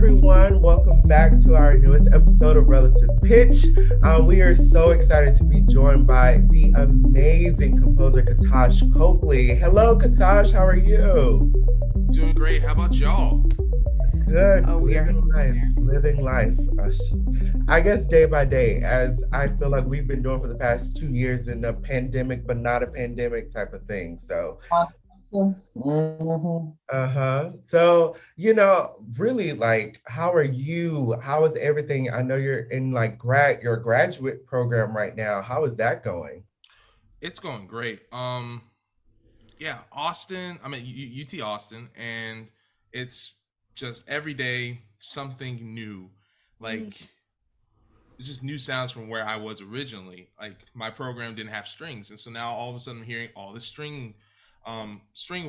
everyone. Welcome back to our newest episode of Relative Pitch. We are so excited to be joined by the amazing composer Katahj Copley. Hello, Katahj. How are you? Doing great. How about y'all? Good. Oh, we are Living hanging in life. there. Living life. I guess day by day, as I feel like we've been doing for the past 2 years in a pandemic, but not a pandemic type of thing. So Mhm. So, really like how are you? How is everything? I know you're in like your graduate program right now. How is that going? It's going great. Yeah, Austin. I'm at UT Austin, and it's just every day something new. Mm. Like it's just new sounds from where I was originally. Like my program didn't have strings, and so now all of a sudden I'm hearing all the string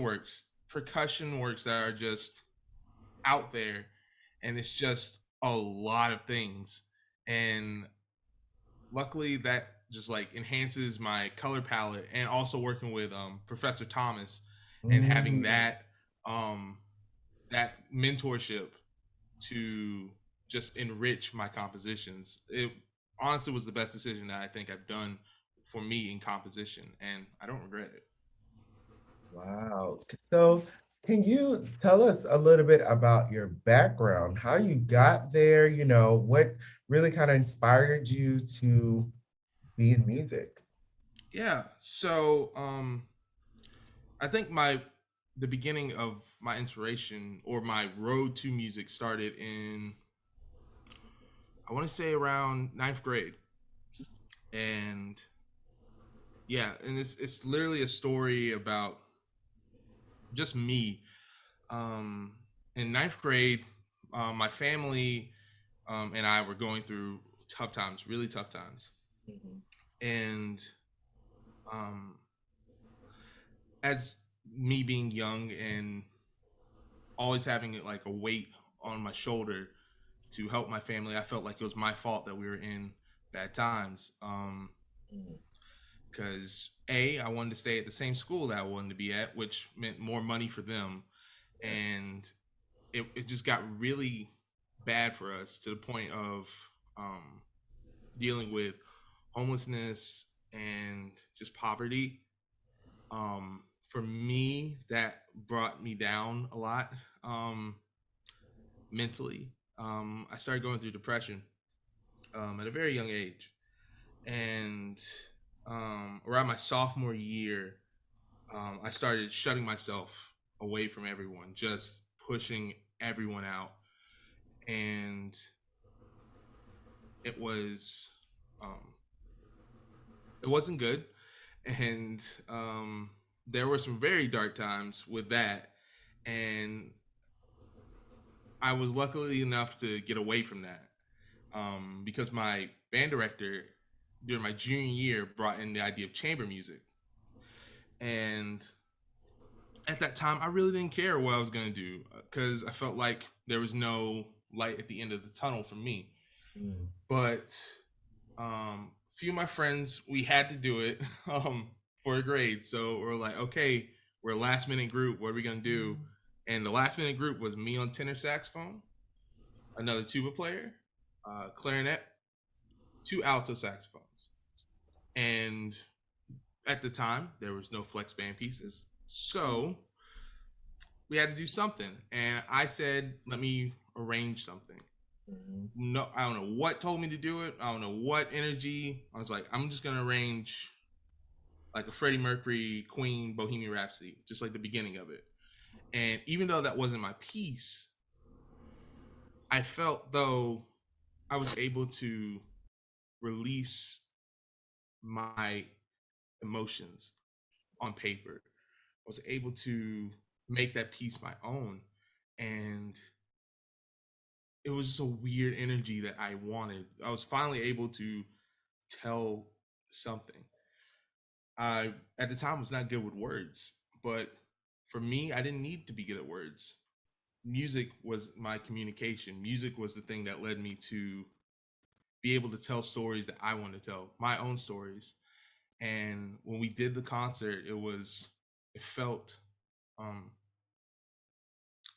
works, percussion works that are just out there, and it's just a lot of things. And luckily that just like enhances my color palette, and also working with Professor Thomas and having Mm. um that mentorship to just enrich my compositions. It honestly was the best decision that I think I've done for me in composition, and I don't regret it. Wow. So, can you tell us a little bit about your background, how you got there, what really kind of inspired you to be in music? Yeah, so I think the beginning of my inspiration or my road to music started in, I want to say, around ninth grade. And yeah, and it's literally a story about just me. Um, in ninth grade, my family and I were going through tough times, really tough times. Mhm. And um, as me being young and always having like a weight on my shoulder to help my family, I felt like it was my fault that we were in bad times. Mm. Because I wanted to stay at the same school that I wanted to be at, which meant more money for them, and it just got really bad for us to the point of um, dealing with homelessness and just poverty. For me, that brought me down a lot mentally. I started going through depression at a very young age, and around my sophomore year, I started shutting myself away from everyone, just pushing everyone out, and it was um, it wasn't good, and there were some very dark times with that, and I was luckily enough to get away from that because my band director during my junior year brought in the idea of chamber music, and at that time, I really didn't care what I was gonna do because I felt like there was no light at the end of the tunnel for me. Mm. But a few of my friends, we had to do it for a grade, so we're like, okay, we're a last minute group. What are we gonna do? And the last minute group was me on tenor saxophone, another tuba player, clarinet, two alto saxophones, and at the time there was no flex band pieces, so we had to do something. And I said, let me arrange something. Mhm. No, I don't know what told me to do it. I don't know what energy. I was like, I'm just gonna arrange like a Freddie Mercury Queen Bohemian Rhapsody, just like the beginning of it. And even though that wasn't my piece, I felt though I was able to release my emotions on paper. I was able to make that piece my own. And it was just a weird energy that I wanted. I was finally able to tell something. I at the time was not good with words, but for me, I didn't need to be good at words. Music was my communication. Music was the thing that led me to be able to tell stories that I wanted to tell, my own stories. And when we did the concert, it felt um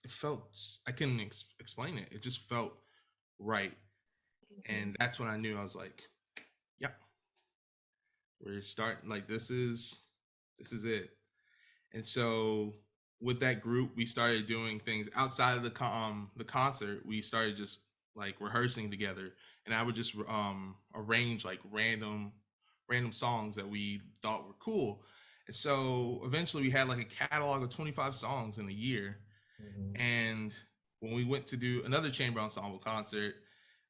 it felt, I couldn't explain it. It just felt right. And that's when I knew, I was like, yeah, we're starting, like, this is it. And so with that group, we started doing things outside of the concert. We started just like rehearsing together, and I would just arrange like random songs that we thought were cool. And so eventually we had like a catalog of 25 songs in a year. Mhm. And when we went to do another chamber ensemble concert,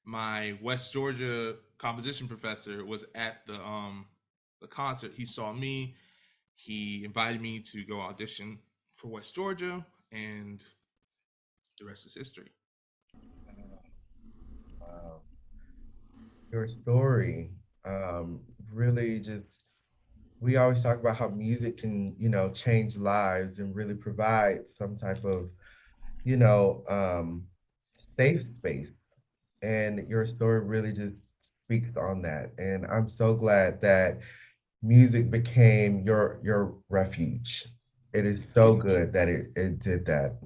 my West Georgia composition professor was at the concert. He saw me, he invited me to go audition for West Georgia, and the rest is history. Wow. Your story, um, really just, we always talk about how music can, change lives and really provide some type of, you know, um, safe space. And your story really just speaks on that. And I'm so glad that music became your refuge. It is so good that it did that.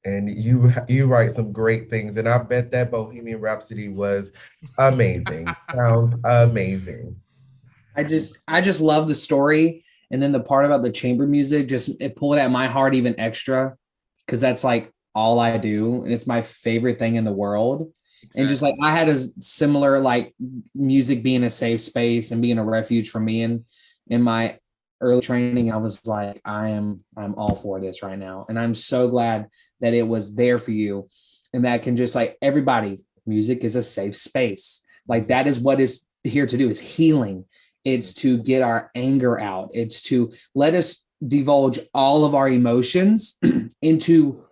And you write some great things. And I bet that Bohemian Rhapsody was amazing. Sounds amazing. I just love the story, and then the part about the chamber music just it pulled at my heart even extra because that's like all I do, and it's my favorite thing in the world. And just like Exactly. I had a similar like music being a safe space and being a refuge for me, and in my early training, I was like, I'm all for this right now, and I'm so glad that it was there for you, and that can just like everybody, music is a safe space. Like Mhm. that is what is here to do is healing. It's to get our anger out. It's to let us divulge all of our emotions into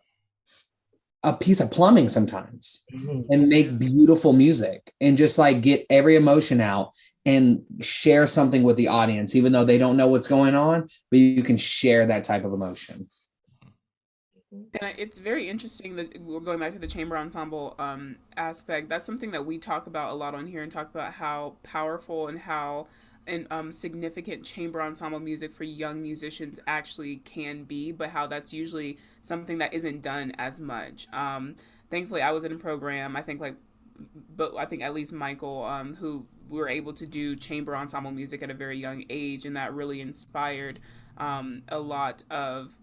a piece of plumbing sometimes Mhm. and make Yeah. beautiful music and just like get every emotion out and share something with the audience, even though they don't know what's going on, but you can share that type of emotion. And it's very interesting that we're going back to the chamber ensemble aspect. That's something that we talk about a lot on here and talk about how powerful and how and significant chamber ensemble music for young musicians actually can be, but how that's usually something that isn't done as much. Thankfully, I was in a program. I think but I think at least Michael, who were able to do chamber ensemble music at a very young age, and that really inspired a lot of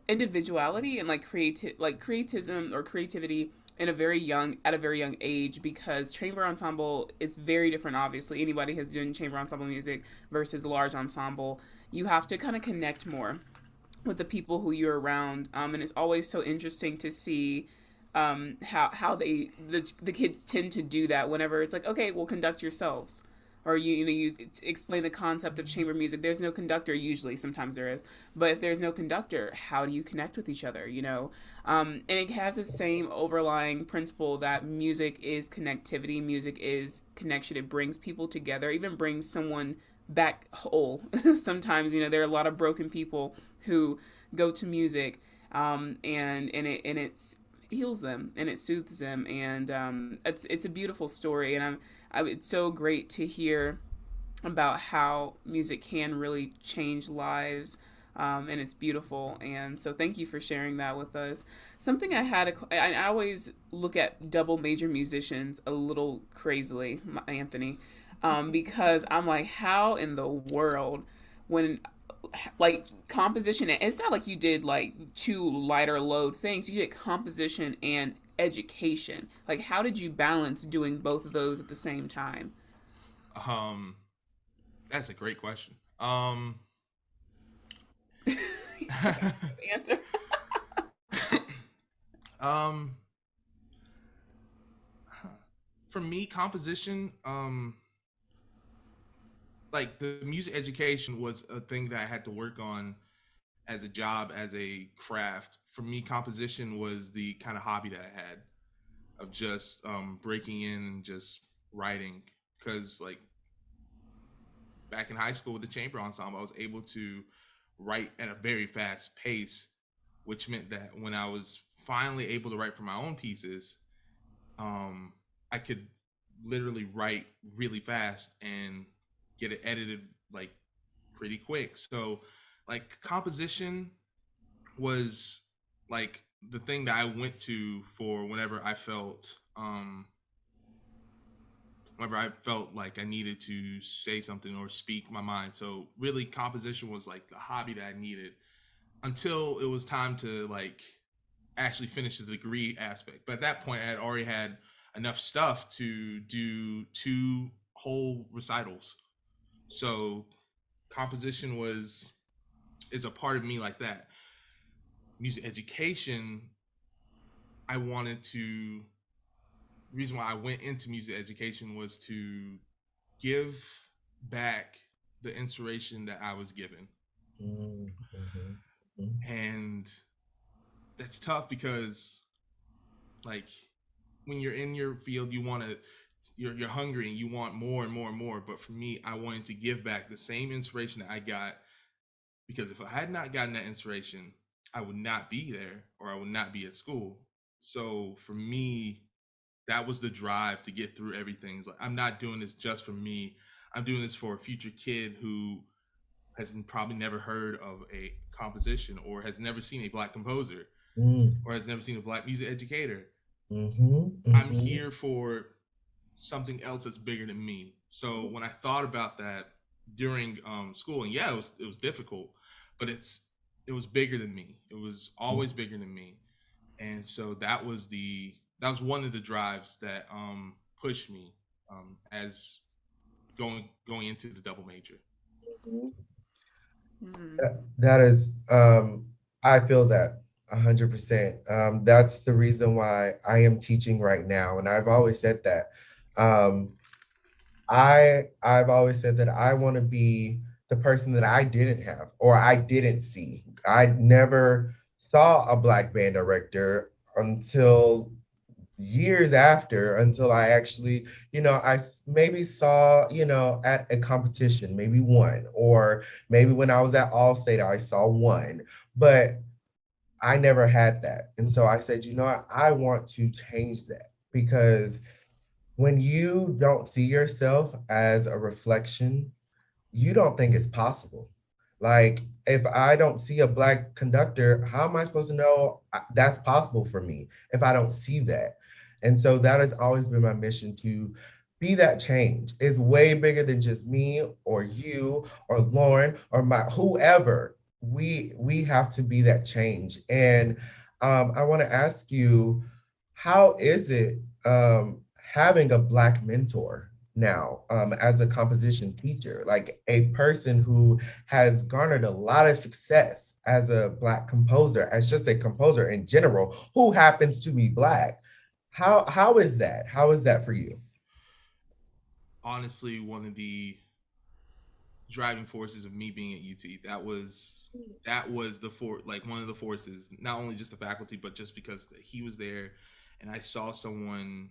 individuality and like creatism or creativity in a very young at a very young age, because chamber ensemble is very different. Obviously, anybody has done chamber ensemble music versus large ensemble, you have to kind of connect more with the people who you're around, and it's always so interesting to see how the kids tend to do that whenever it's like, okay, well, conduct yourselves, or you explain the concept of chamber music. There's no conductor usually. Sometimes there is, but if there's no conductor, how do you connect with each other? And it has the same overlying principle that music is connectivity. Music is connection. It brings people together. Even brings someone back whole. Sometimes there are a lot of broken people who go to music, and it heals them and it soothes them, and it's a beautiful story. And it's so great to hear about how music can really change lives. And it's beautiful, and so thank you for sharing that with us. Something I always look at double major musicians a little crazily, Anthony, because I'm like, how in the world, when like composition, it's not like you did like two lighter load things, you did composition and education. Like, how did you balance doing both of those at the same time? Um, that's a great question. So the answer. um, for me, composition, like the music education was a thing that I had to work on as a job, as a craft. For me, composition was the kind of hobby that I had of just breaking in and just writing. Because like back in high school with the chamber ensemble, I was able to write at a very fast pace, which meant that when I was finally able to write for my own pieces, um, I could literally write really fast and get it edited like pretty quick. So, like composition was like the thing that I went to for whenever I felt like I needed to say something or speak my mind. So really composition was like the hobby that I needed until it was time to like actually finish the degree aspect. But at that point I had already had enough stuff to do 2 whole recitals. So composition was is a part of me like that. Music education, I wanted to the reason why I went into music education was to give back the inspiration that I was given. Mm, mhm, mhm, And that's tough because like when you're in your field you want to you're hungry and you want more and more and more, but for me I wanted to give back the same inspiration that I got, because if I had not gotten that inspiration I would not be there or I would not be at school. So for me that was the drive to get through everything. It's like I'm not doing this just for me. I'm doing this for a future kid who has probably never heard of a composition or has never seen a black composer mm, or has never seen a black music educator. mhm, I'm mhm, here for something else that's bigger than me. So when I thought about that during school, and yeah, it was difficult, but it was bigger than me. It was always bigger than me, and so that was one of the drives that pushed me as going into the double major. mhm. Mm-hmm. That is, I feel that 100%. That's the reason why I am teaching right now, and I've always said that. Um, I've always said that I want to be the person that I didn't have or I didn't see. I never saw a black band director until years after, until I actually, maybe saw, at a competition, maybe one, or maybe when I was at Allstate, I saw one, but I never had that. And so I said, I want to change that because when you don't see yourself as a reflection, you don't think it's possible. Like, if I don't see a black conductor, how am I supposed to know that's possible for me if I don't see that? And so that has always been my mission to be that change. It's way bigger than just me or you or Lauren or my whoever. We have to be that change. And I want to ask you, how is it having a black mentor now, as a composition teacher, like a person who has garnered a lot of success as a black composer, as just a composer in general, who happens to be black. How is that? How is that for you? Honestly, one of the driving forces of me being at UT, that was like one of the forces, not only just the faculty, but just because he was there, and I saw someone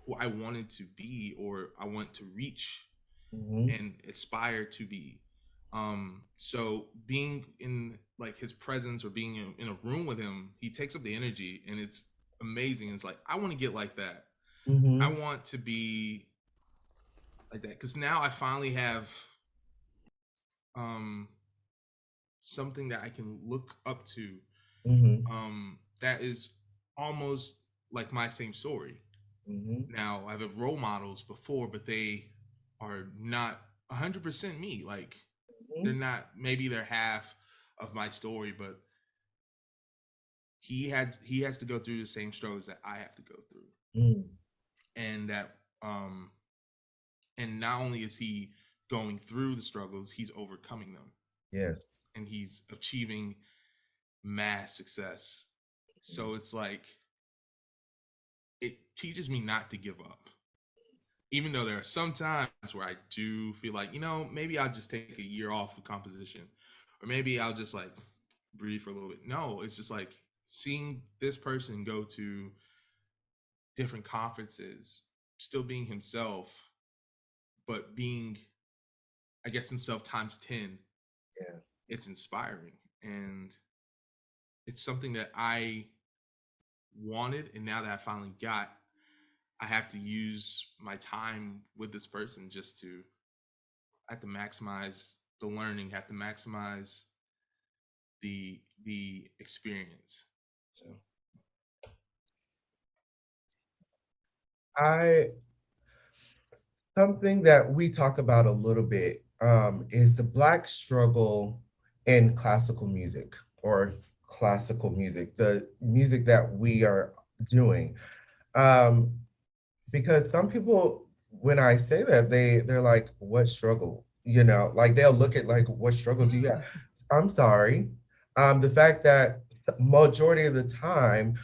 who I wanted to be or I want to reach Mhm, and aspire to be. So being in like his presence or being in a room with him, he takes up the energy and it's amazing. It's like I want to get like that. I mhm, want to be like that because now I finally have um something that I can look up to, mhm, that is almost like my same story. mhm, Now I've had role models before, but they are not 100% me. Like they're mhm, not. Maybe they're half of my story, but he has to go through the same struggles that I have to go through, mhm. and that and not only is he going through the struggles, he's overcoming them, Yes. and he's achieving mass success. So it's like it teaches me not to give up. Even though there are some times where I do feel like, maybe I'll just take a year off of composition, or maybe I'll just like breathe for a little bit. No, it's just like seeing this person go to different conferences, still being himself, but being, I guess, himself times 10. Yeah. It's inspiring. And it's something that I wanted. And now that I finally got, I have to use my time with this person just to, I have to maximize the learning, have to maximize the experience. So I something that we talk about a little bit is the Black struggle in classical music or classical music, the music that we are doing. Um, because some people, when I say that, they're like, "What struggle?" You know, like they'll look at like, "What struggle do you have?" I'm sorry. The fact that majority of the time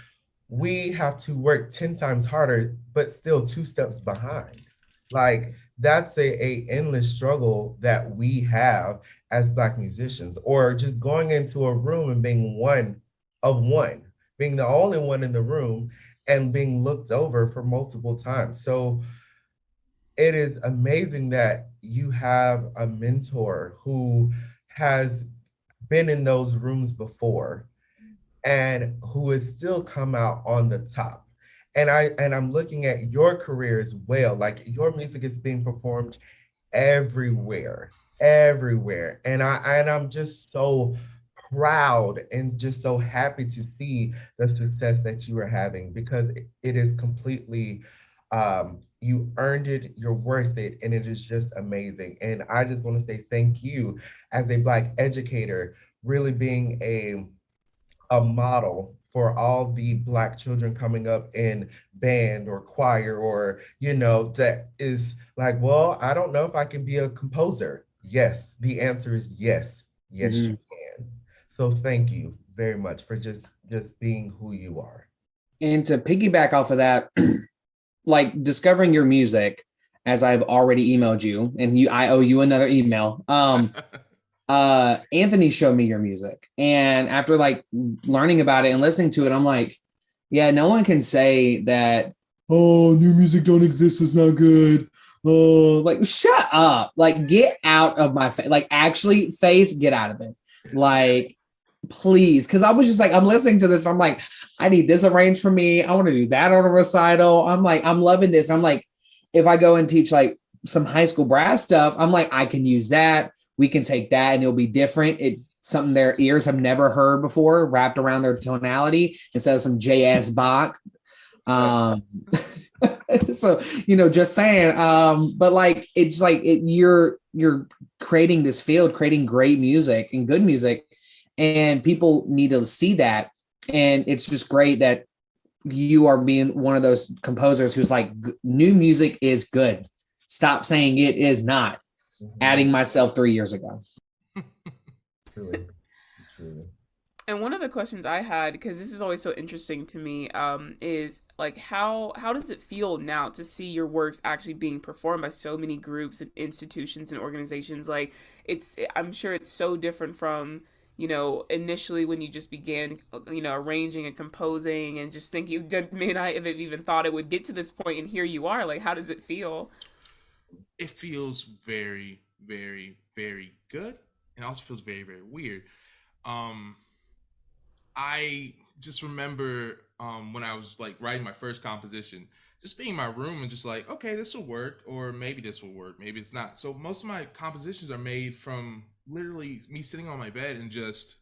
we have to work 10 times harder, but still two steps behind. Like that's a endless struggle that we have as Black musicians, or just going into a room and being one of one, being the only one in the room and being looked over for multiple times. So it is amazing that you have a mentor who has been in those rooms before and who has still come out on the top. And I'm looking at your career as well. Like your music is being performed everywhere, everywhere. And I'm just so proud and just so happy to see the success that you are having because it is completely you earned it, you're worth it, and it is just amazing. And I just want to say thank you as a Black educator, really being a model for all the Black children coming up in band or choir, or that is like, well, I don't know if I can be a composer. Yes, the answer is yes. Yes, you Mhm. can. So thank you very much for just being who you are. And to piggyback off of that, like discovering your music, as I've already emailed you, and I owe you another email. Anthony showed me your music, and after like learning about it and listening to it, I'm like, yeah, no one can say that, oh, new music don't exist, is not good. Oh, like shut up, like get out of my face, like actually face, get out of it, like please. Because I was just like, I'm listening to this, I'm like, I need this arranged for me, I want to do that on a recital, I'm like, I'm loving this, I'm like, if I go and teach like some high school brass stuff, I'm like, I can use that, we can take that and it'll be different. It something their ears have never heard before, wrapped around their tonality instead of some J.S. Bach. Um, so just saying. But like it's like you're creating this field, creating great music and good music, and people need to see that. And it's just great that you are being one of those composers who's like, new music is good. Stop saying it is not. Mhm. Adding myself 3 years ago. Truly, truly. And one of the questions I had, because this is always so interesting to me, is like how does it feel now to see your works actually being performed by so many groups and institutions and organizations? Like I'm sure it's so different from initially when you just began arranging and composing and just thinking that may not have even thought it would get to this point, and here you are. Like, how does it feel? It feels very, very, very good. And also feels very, very weird. Um, I just remember when I was like writing my first composition, just being in my room and just like, okay, this will work, or maybe this will work, maybe it's not. So most of my compositions are made from literally me sitting on my bed and just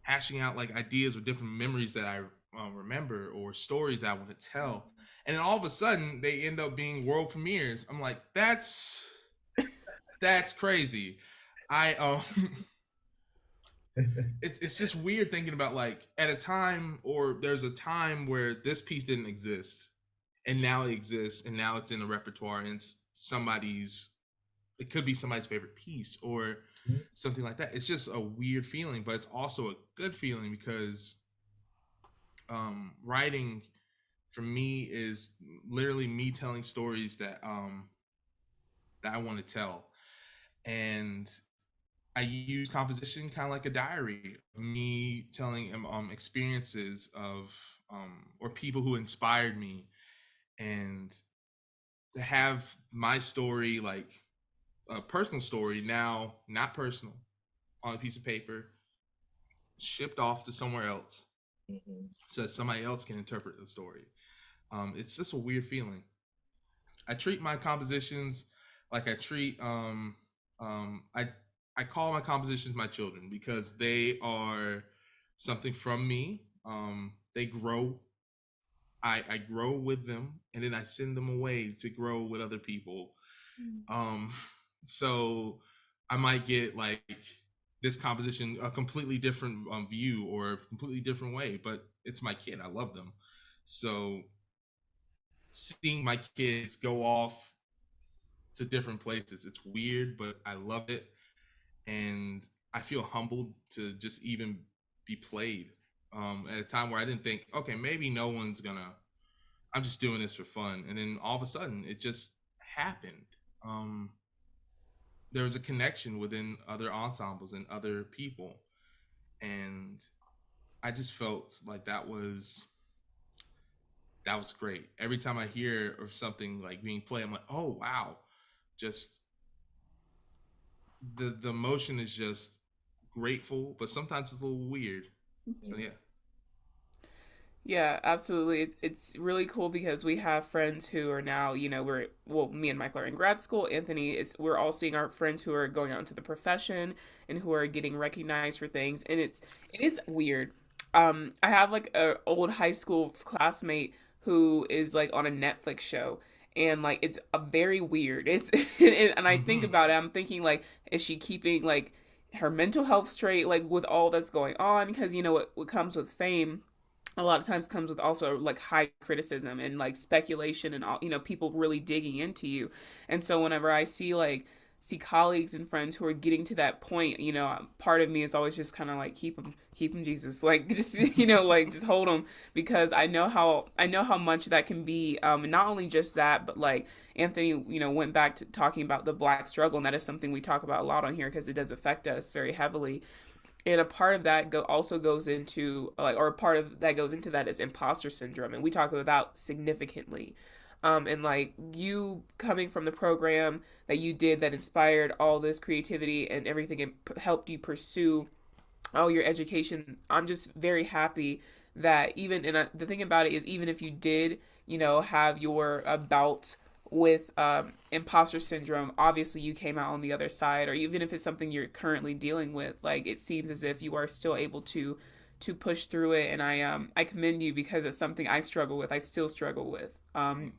hashing out like ideas or different memories that I remember or stories that I want to tell. And then all of a sudden, they end up being world premieres. I'm like, that's crazy. I it's just weird thinking about like at a time, or there's a time where this piece didn't exist and now it exists and now it's in the repertoire and it's somebody's, it could be somebody's favorite piece or something like that. It's just a weird feeling, but it's also a good feeling because writing for me is literally me telling stories that I want to tell. And I use composition kind of like a diary of me telling experiences of or people who inspired me, and to have my story, like a personal story, now not personal, on a piece of paper, shipped off to somewhere else, Mhm. so that somebody else can interpret the story. It's just a weird feeling. I treat my compositions like I treat um I I call my compositions my children because they are something from me. They grow. I grow with them, and then I send them away to grow with other people. Um, so I might get like this composition a completely different view or a completely different way, but it's my kid. I love them. So seeing my kids go off to different places, it's weird, but I love it, and I feel humbled to just even be played at a time where I didn't think, okay, maybe no one's gonna. I'm just doing this for fun, and then all of a sudden, it just happened. Um, there was a connection within other ensembles and other people, and I just felt like that was great. Every time I hear of something like being played, I'm like, oh wow, just the emotion is just grateful, but sometimes it's a little weird. So yeah. Yeah, absolutely. It's really cool because we have friends who are now, me and Michael are in grad school. Anthony is, we're all seeing our friends who are going out into the profession and who are getting recognized for things. And it is weird. I have like a old high school classmate who is like on a Netflix show. And like it's a very weird. And I think Mm-hmm. about it, I'm thinking like, is she keeping like her mental health straight, like with all that's going on? Because what comes with fame a lot of times comes with also like high criticism and like speculation and all, people really digging into you. And so whenever I see colleagues and friends who are getting to that point, part of me is always just kind of like keep them, Jesus, like just like just hold them, because I know how much that can be. And not only just that, but like Anthony, went back to talking about the Black struggle, and that is something we talk about a lot on here because it does affect us very heavily. And a part of that also goes into like, or a part of that goes into that is imposter syndrome, and we talk about that significantly. And like you coming from the program that you did that inspired all this creativity and everything and helped you pursue all your education, I'm just very happy that even, and the thing about it is, even if you did, have your bout with imposter syndrome, obviously you came out on the other side. Or even if it's something you're currently dealing with, like it seems as if you are still able to push through it. And I commend you, because it's something I struggle with, I still struggle with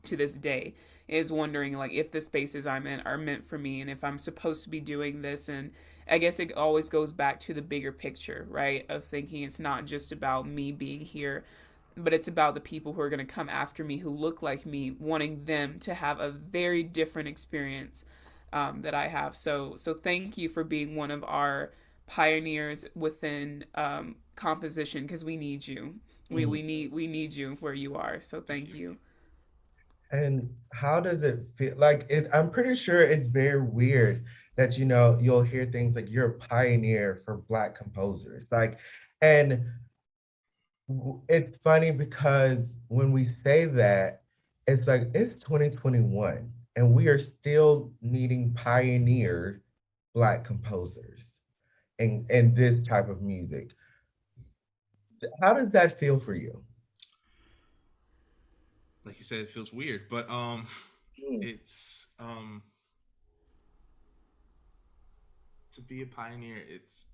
to this day, is wondering like if the spaces I'm in are meant for me, and if I'm supposed to be doing this. And I guess it always goes back to the bigger picture, right? Of thinking it's not just about me being here, but it's about the people who are going to come after me, who look like me, wanting them to have a very different experience that I have. So thank you for being one of our pioneers within composition, because we need you. We need you where you are. So Thank thank you. you. And how does it feel? Like, I'm pretty sure it's very weird that, you'll hear things like you're a pioneer for Black composers. Like, and it's funny because when we say that, it's like it's 2021 and we are still needing pioneer Black composers and this type of music. How does that feel for you? Like you said, it feels weird, but Mm. it's to be a pioneer. It's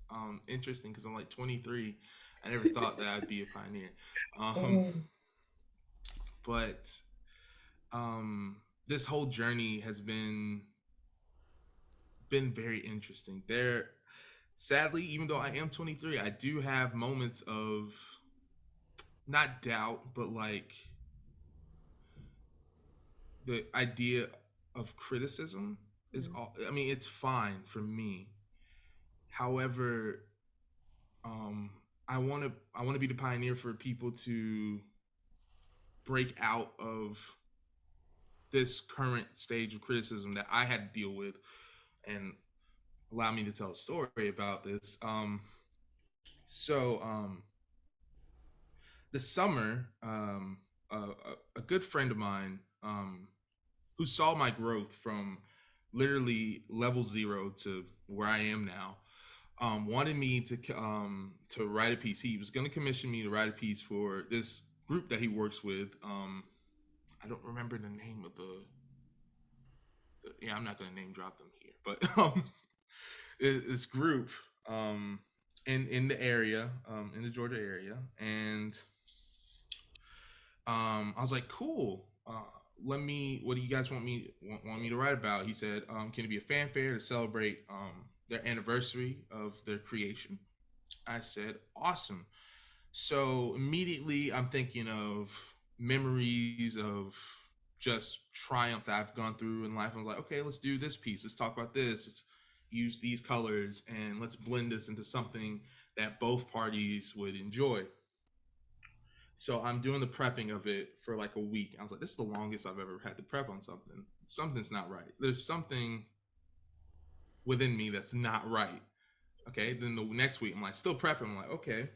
interesting because I'm like 23. I never thought that I'd be a pioneer. Um, Mm. but this whole journey has been very interesting. Sadly, even though I am 23, I do have moments of not doubt, but like the idea of criticism is all. I mean, it's fine for me. However, um, I want to be the pioneer for people to break out of this current stage of criticism that I had to deal with, and allow me to tell a story about this. So this summer, a good friend of mine, who saw my growth from literally level zero to where I am now, wanted me to write a piece. He was going to commission me to write a piece for this group that he works with. I don't remember the name of yeah, I'm not going to name drop them here, but this group. Um, in the area, in the Georgia area, and I was like, cool. Let me. What do you guys want me to write about? He said, can it be a fanfare to celebrate their anniversary of their creation? I said, awesome. So immediately I'm thinking of memories of just triumph that I've gone through in life. I was like, okay, let's do this piece. Let's talk about this. Let's use these colors and let's blend this into something that both parties would enjoy. So I'm doing the prepping of it for like a week. I was like, this is the longest I've ever had to prep on something. Something's not right. There's something within me that's not right. Okay. Then the next week, I'm like, still prepping. I'm like, okay,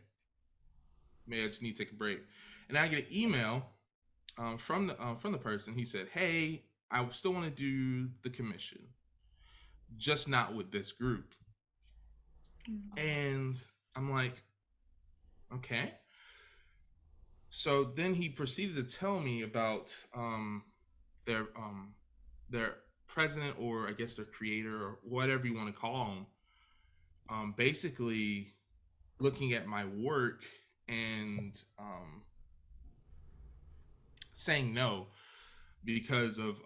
maybe I just need to take a break. And I get an email from the person. He said, hey, I still want to do the commission, just not with this group. And I'm like, okay. So then he proceeded to tell me about their their president, or I guess their creator, or whatever you want to call him, basically looking at my work and saying no because of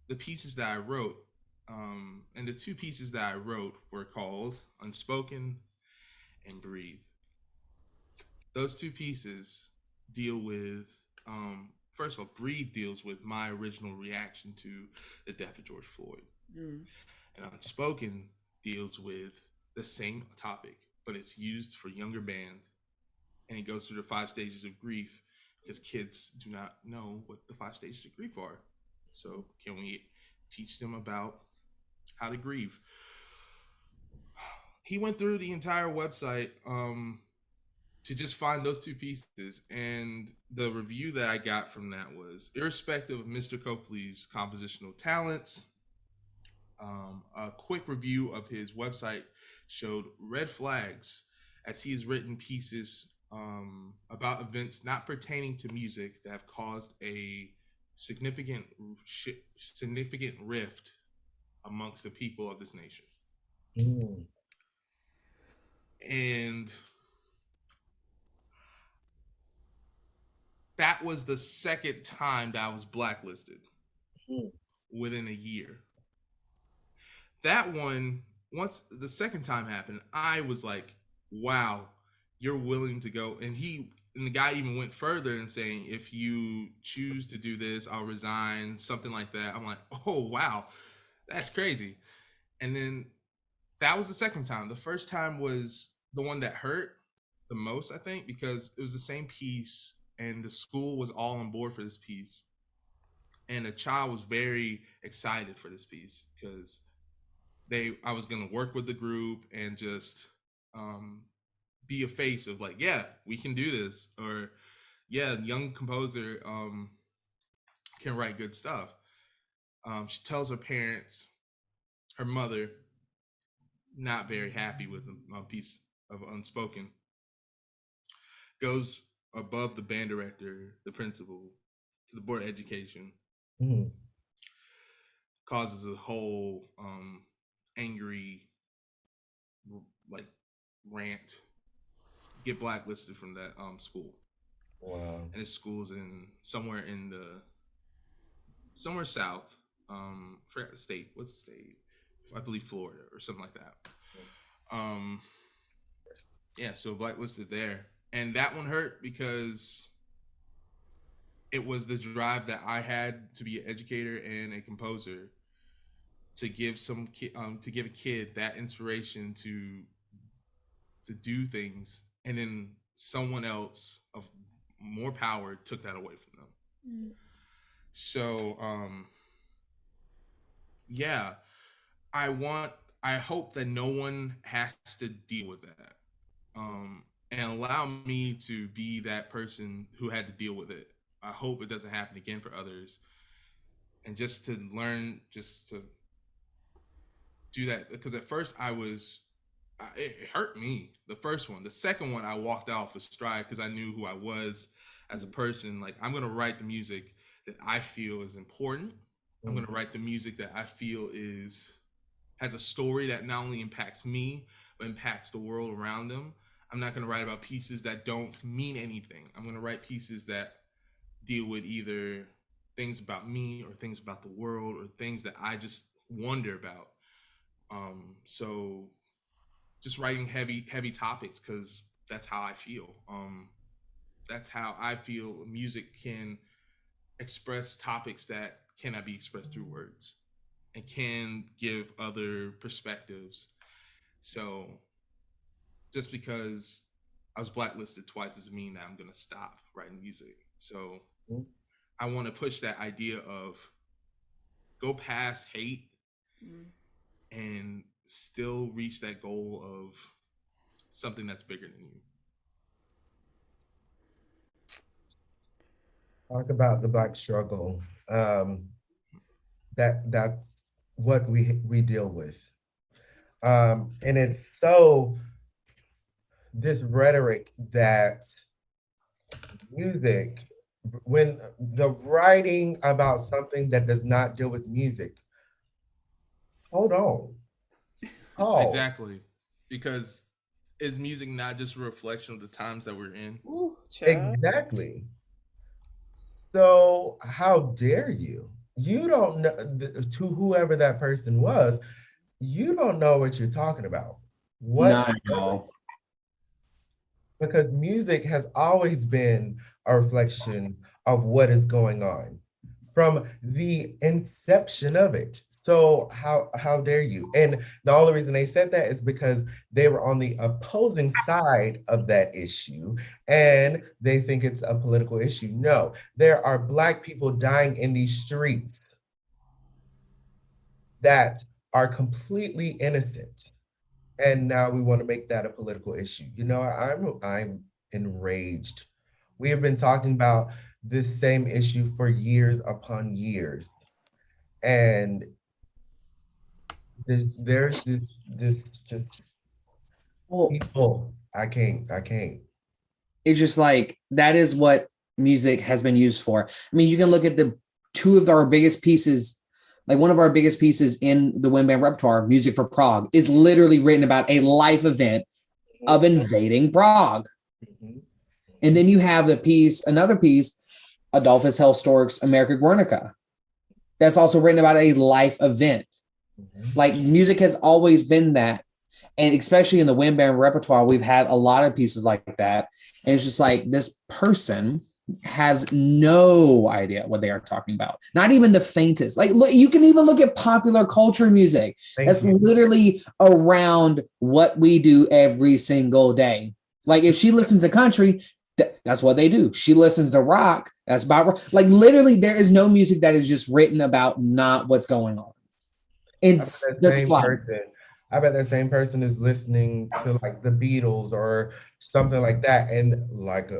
the pieces that I wrote. And the two pieces that I wrote were called Unspoken and Breathe. Those two pieces deal with, first of all, Breathe deals with my original reaction to the death of George Floyd. And Unspoken deals with the same topic, but it's used for younger band, and it goes through the 5 stages of grief, because kids do not know what the 5 stages of grief are. So can we teach them about how to grieve? He went through the entire website to just find those two pieces, and the review that I got from that was, irrespective of Mr. Copley's compositional talents, a quick review of his website showed red flags, as he has written pieces about events not pertaining to music that have caused a significant rift amongst the people of this nation. And that was the second time that I was blacklisted within a year. That one, once the second time happened, I was like, wow, you're willing to go. And the guy even went further and saying, if you choose to do this, I'll resign, something like that. I'm like, oh, wow, that's crazy. And then that was the second time. The first time was the one that hurt the most, I think, because it was the same piece and the school was all on board for this piece. And the child was very excited for this piece because I was going to work with the group and just be a face of like, yeah, we can do this. Or yeah, young composer can write good stuff. She tells her parents, her mother, not very happy with a piece of Unspoken, goes above the band director, the principal, to the board of education, causes a whole angry like rant, get blacklisted from that school. Wow. And his school's in somewhere south. Forgot the state. What's the state? I believe Florida or something like that. Yeah, so blacklisted there. And that one hurt because it was the drive that I had to be an educator and a composer, to give to give a kid that inspiration to do things, and then someone else of more power took that away from them. So yeah, I hope that no one has to deal with that, and allow me to be that person who had to deal with it. I hope it doesn't happen again for others, and just to learn, just to do that. Because at first it hurt me, the first one. The second one, I walked off with stride because I knew who I was as a person. Like, I'm going to write the music that I feel is important. I'm going to write the music that I feel has a story that not only impacts me, impacts the world around them. I'm not going to write about pieces that don't mean anything. I'm going to write pieces that deal with either things about me or things about the world or things that I just wonder about. So just writing heavy topics because that's how I feel. That's how I feel music can express topics that cannot be expressed through words and can give other perspectives. So just because I was blacklisted twice doesn't mean that I'm gonna stop writing music. So Mhm. I want to push that idea of go past hate Mm. and still reach that goal of something that's bigger than you. Talk about the Black struggle. Um, that's what we deal with. And it's so this rhetoric that music, when the writing about something that does not deal with music, hold on, pause. Exactly. Because is music not just a reflection of the times that we're in? Ooh, child. Exactly. So how dare you? You don't know, to whoever that person was, you don't know what you're talking about Not at whatsoever. all. Because music has always been a reflection of what is going on from the inception of it. So how dare you? And the only reason they said that is because they were on the opposing side of that issue and they think it's a political issue. No, there are Black people dying in these streets that are completely innocent. And now we want to make that a political issue. You know, I'm enraged. We have been talking about this same issue for years upon years. And there's this just Well, people. I can't. it's just like that is what music has been used for. I mean, you can look at the two of our biggest pieces, like one of our biggest pieces in the Wim Band repertoire, Music for Prague, is literally written about a life event of invading Prague. Mhm, And mhm, then you have another piece, Adolphus Hellstork's America Guernica. That's also written about a life event. mhm. Like music has always been that. And especially in the Wim Band repertoire, we've had a lot of pieces like that. And it's just like this person has no idea what they are talking about. Not even the faintest. Like, look, you can even look at popular culture music. Thank That's you. literally around what we do every single day. Like, if she listens to country, that's what they do. She listens to rock. That's about like literally. There is no music that is just written about not what's going on. I bet It's that the same slightest. person, I bet that same person is listening to like the Beatles or something like that. And like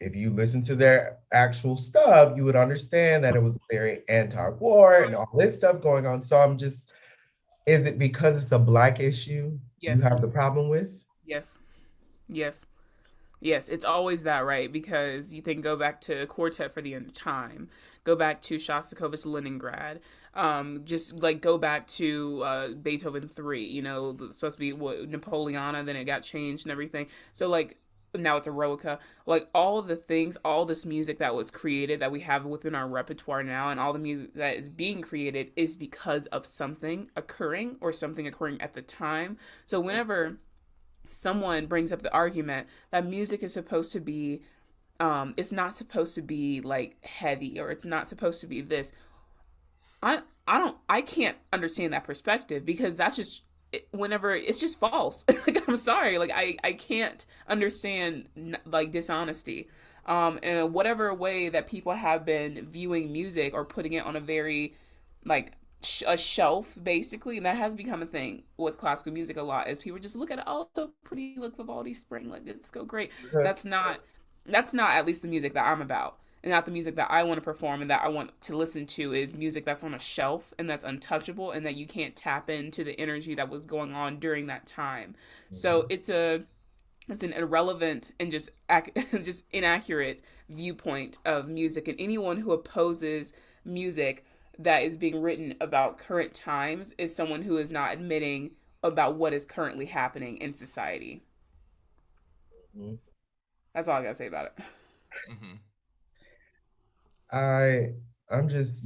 if you listen to their actual stuff, you would understand that it was very anti-war and all this stuff going on. So I'm just, is it because it's a Black issue you Yes. have the problem with? Yes. Yes. Yes, it's always that, right? Because you can go back to Quartet for the End of Time, go back to Shostakovich Leningrad, just like go back to Beethoven 3, you know, it's supposed to be what, Napoleona, then it got changed and everything. So, like, now it's Eroica. Like, all the things, all this music that was created that we have within our repertoire now, and all the music that is being created is because of something occurring or something occurring at the time. So, whenever someone brings up the argument that music is supposed to be it's not supposed to be like heavy or it's not supposed to be this, I can't understand that perspective because that's just whenever it's just false. Like, I'm sorry, like I can't understand like dishonesty in whatever way that people have been viewing music or putting it on a very like a shelf basically, and that has become a thing with classical music a lot, is people just look at it, oh, so pretty, look, Vivaldi spring, like it's so great. Because That's not at least the music that I'm about, and not the music that I want to perform and that I want to listen to. Is music that's on a shelf and that's untouchable and that you can't tap into the energy that was going on during that time. So Mhm. it's an irrelevant and just just inaccurate viewpoint of music, and anyone who opposes music that is being written about current times is someone who is not admitting about what is currently happening in society. Mhm. That's all I gotta say about it. Mm-hmm. I I'm just,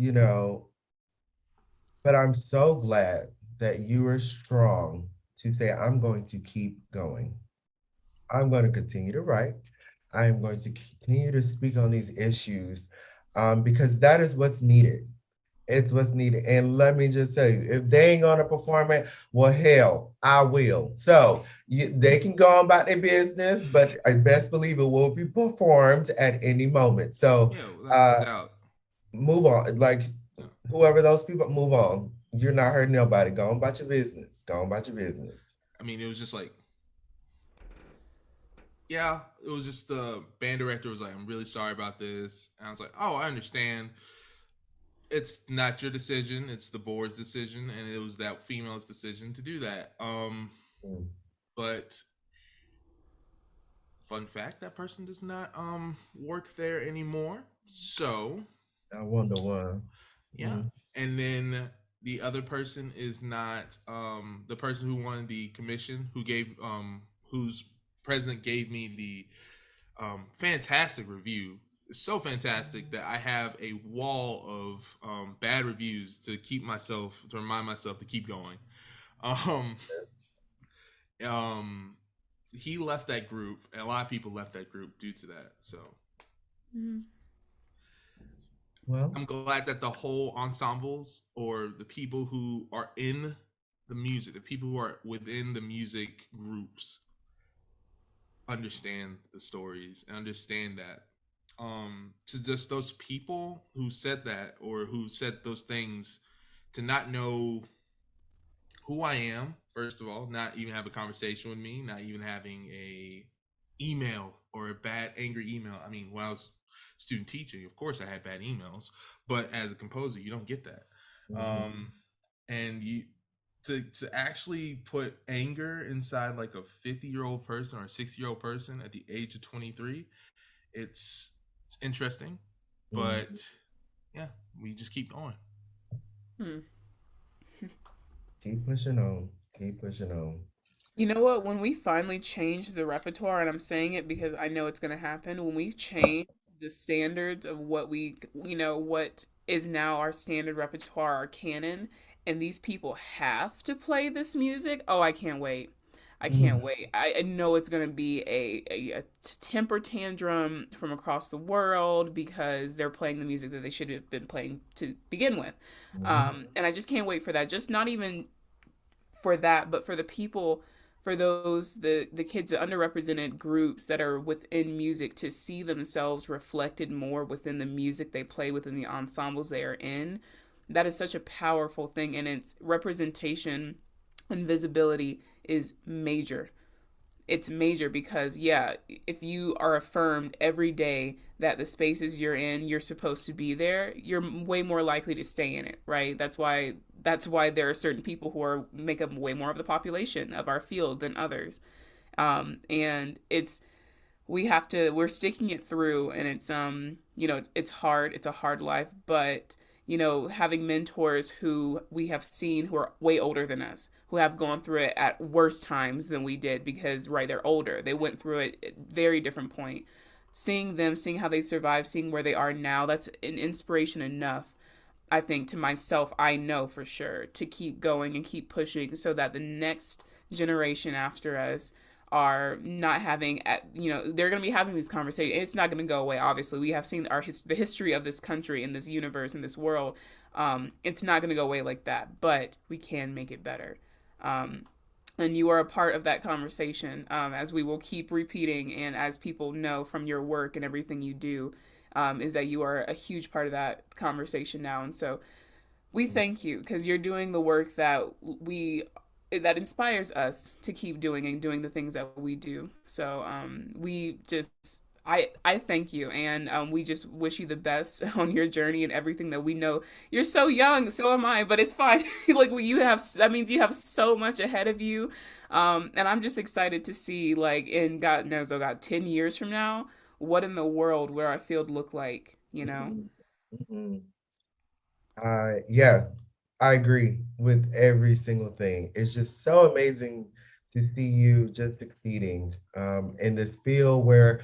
but I'm so glad that you are strong to say, I'm going to keep going. I'm going to continue to write. I am going to continue to speak on these issues because that is what's needed. It's what's needed. And let me just tell you, if they ain't gonna perform it, well, hell, I will. So they can go on about their business, but I best believe it will be performed at any moment. So Yeah, without a uh, doubt. move on. Like Yeah. whoever those people, move on. You're not hurting nobody. Go on about your business. Go on about your business. I mean, it was just like, yeah, it was just the band director was like, I'm really sorry about this. And I was like, oh, I understand. It's not your decision, it's the board's decision, and it was that female's decision to do that. Mm, But fun fact, that person does not work there anymore. So I wonder why. yeah. Mm, And then the other person is not the person who won the commission, who gave whose president gave me the fantastic review. It's so fantastic that I have a wall of bad reviews to keep myself to remind myself to keep going. Um, um, he left that group, and a lot of people left that group due to that. So Mm. well, I'm glad that the whole ensembles or the people who are in the music, the people who are within the music groups, understand the stories and understand that to just those people who said that or who said those things, to not know who I am, first of all, not even have a conversation with me, not even having a email or a bad angry email. I mean, when I was student teaching, of course I had bad emails, but as a composer you don't get that. mhm, And you to actually put anger inside like a 50-year-old person or a 60-year-old person at the age of 23, it's interesting, mhm. but yeah, we just keep going. Hmm. Keep pushing on. Keep pushing on. You know what? When we finally change the repertoire, and I'm saying it because I know it's going to happen, when we change the standards of what what is now our standard repertoire, our canon, and these people have to play this music, oh, I can't wait. I Mhm, can't wait. I know it's going to be a temper tantrum from across the world because they're playing the music that they should have been playing to begin with. mhm, And I just can't wait for that. Just not even for that, but for the people, for those the kids, the underrepresented groups that are within music, to see themselves reflected more within the music they play within the ensembles they are in. That is such a powerful thing, and its representation and visibility is major. It's major because, yeah, if you are affirmed every day that the spaces you're in, you're supposed to be there, you're way more likely to stay in it, right? That's why there are certain people who are make up way more of the population of our field than others. And we're sticking it through, and it's hard. It's a hard life, but having mentors who we have seen who are way older than us, who have gone through it at worse times than we did, because right, they're older, they went through it at very different point. Seeing them, seeing how they survived, seeing where they are now, that's an inspiration enough, I think, to myself, I know for sure, to keep going and keep pushing so that the next generation after us are not having, they're going to be having these conversations. It's not going to go away. Obviously, we have seen the history of this country and this universe and this world. It's not going to go away like that, but we can make it better. Um, and you are a part of that conversation, as we will keep repeating, and as people know from your work and everything you do, is that you are a huge part of that conversation now. And so we thank you because you're doing the work that inspires us to keep doing and doing the things that we do. So we just I thank you, and we just wish you the best on your journey and everything that we know. You're so young, so am I, but it's fine. Like, you have, that means you have so much ahead of you, and I'm just excited to see, like, in God knows, oh God, 10 years from now, what in the world will our field look like? mhm, mhm. Yeah, I agree with every single thing. It's just so amazing to see you just succeeding in this field where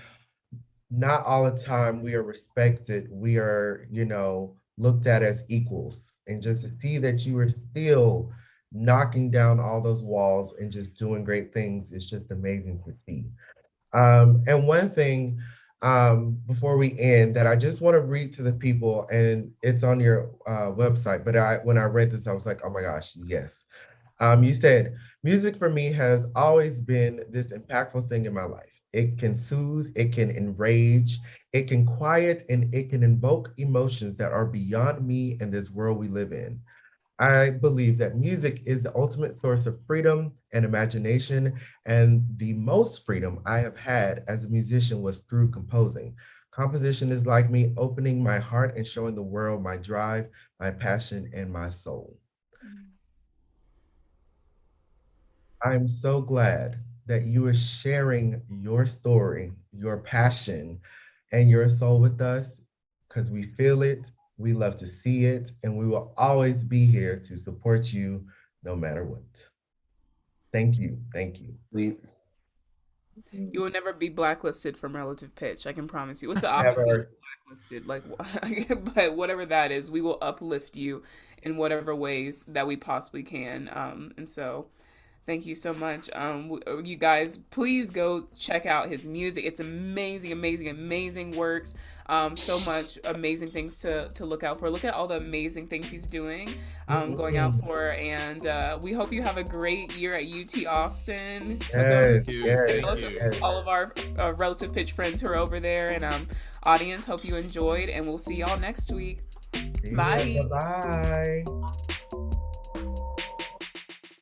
not all the time we are respected. We are, looked at as equals. And just to see that you are still knocking down all those walls and just doing great things is just amazing to see. And one thing before we end that I just want to read to the people, and it's on your website, but when I read this, I was like, oh my gosh, yes. You said, music for me has always been this impactful thing in my life. It can soothe, it can enrage, it can quiet, and it can invoke emotions that are beyond me and this world we live in. I believe that music is the ultimate source of freedom and imagination, and the most freedom I have had as a musician was through composing. Composition is like me opening my heart and showing the world my drive, my passion, and my soul. I'm so glad that you are sharing your story, your passion, and your soul with us because we feel it, we love to see it, and we will always be here to support you no matter what. Thank you. Thank you. We You will never be blacklisted from relative pitch. I can promise you. What's the opposite of Never. blacklisted? Like, but whatever that is, we will uplift you in whatever ways that we possibly can. And so, thank you so much. You guys, please go check out his music. It's amazing, amazing, amazing works. So much amazing things to look out for. Look at all the amazing things he's doing, going out Mhm. for. And we hope you have a great year at UT Austin. Yes, yes, Tell Thank us you. yes. all of our relative pitch friends who are over there. And audience, hope you enjoyed. And we'll see y'all next week. See ya. Bye. Bye-bye.